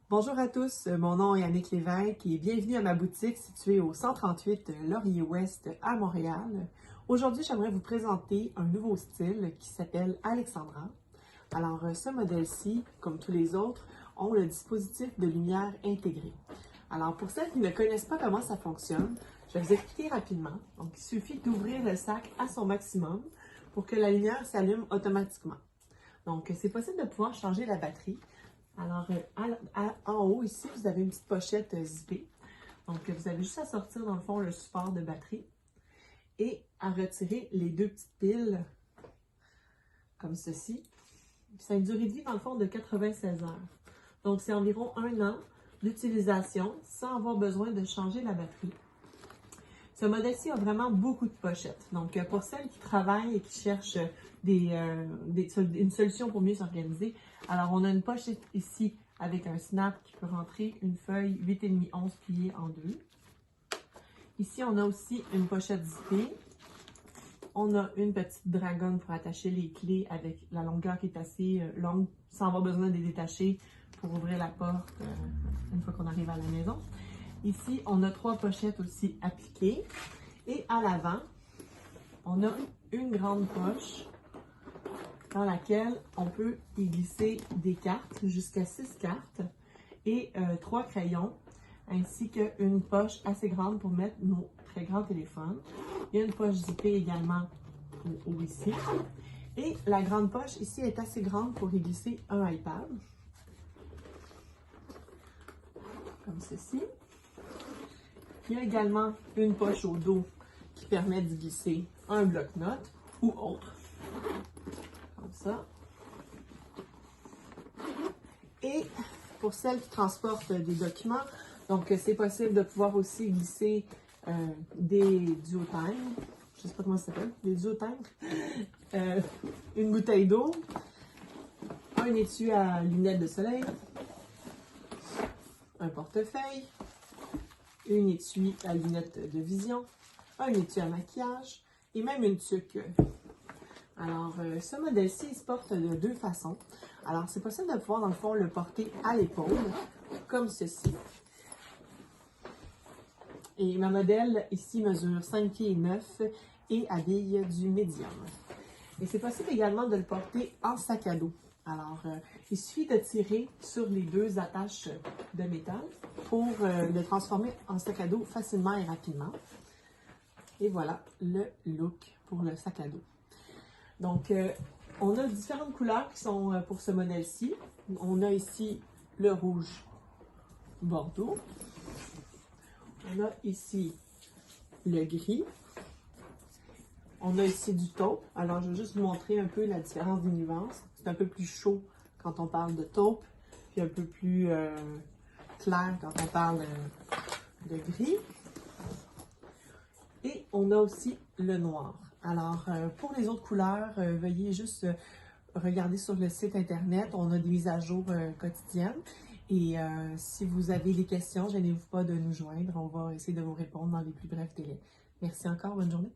Bonjour à tous, mon nom est Annick Lévesque et bienvenue à ma boutique située au 138 Laurier-Ouest à Montréal. Aujourd'hui, j'aimerais vous présenter un nouveau style qui s'appelle Alexandra. Alors, ce modèle-ci, comme tous les autres, ont le dispositif de lumière intégré. Alors, pour celles qui ne connaissent pas comment ça fonctionne, je vais vous expliquer rapidement. Donc, il suffit d'ouvrir le sac à son maximum pour que la lumière s'allume automatiquement. Donc, c'est possible de pouvoir changer la batterie. Alors, en haut, ici, vous avez une petite pochette zippée. Donc, vous avez juste à sortir, dans le fond, le support de batterie et à retirer les deux petites piles, comme ceci. Ça a une durée de vie, dans le fond, de 96 heures. Donc, c'est environ 1 an d'utilisation sans avoir besoin de changer la batterie. Ce modèle-ci a vraiment beaucoup de pochettes. Donc, pour celles qui travaillent et qui cherchent une solution pour mieux s'organiser, alors on a une pochette ici avec un snap qui peut rentrer une feuille 8,5-11 pliée en deux. Ici, on a aussi une pochette zippée. On a une petite dragonne pour attacher les clés avec la longueur qui est assez longue, sans avoir besoin de les détacher pour ouvrir la porte une fois qu'on arrive à la maison. Ici, on a 3 pochettes aussi appliquées. Et à l'avant, on a une grande poche dans laquelle on peut y glisser des cartes, jusqu'à 6 cartes, et 3 crayons, ainsi qu'une poche assez grande pour mettre nos très grands téléphones. Il y a une poche zippée également ici. Et la grande poche ici est assez grande pour y glisser un iPad, comme ceci. Il y a également une poche au dos qui permet d'y glisser un bloc-notes ou autre, comme ça. Et pour celles qui transportent des documents, donc c'est possible de pouvoir aussi glisser des duotimes, je ne sais pas comment ça s'appelle, des duotimes, une bouteille d'eau, un étui à lunettes de soleil, un portefeuille, une étui à lunettes de vision, un étui à maquillage et même une tuque. Alors, ce modèle-ci, il se porte de 2 façons. Alors, c'est possible de pouvoir, dans le fond, le porter à l'épaule, comme ceci. Et ma modèle, ici, mesure 5 pieds et 9 et habille du médium. Et c'est possible également de le porter en sac à dos. Alors, il suffit de tirer sur les 2 attaches de métal pour le transformer en sac à dos facilement et rapidement. Et voilà le look pour le sac à dos. Donc, on a différentes couleurs qui sont pour ce modèle-ci. On a ici le rouge bordeaux. On a ici le gris. On a ici du taupe. Alors, je vais juste vous montrer un peu la différence des nuances. C'est un peu plus chaud quand on parle de taupe, puis un peu plus clair quand on parle de gris. Et on a aussi le noir. Alors, pour les autres couleurs, veuillez juste regarder sur le site internet. On a des mises à jour quotidiennes. Et si vous avez des questions, gênez-vous pas de nous joindre. On va essayer de vous répondre dans les plus brefs délais. Merci encore. Bonne journée.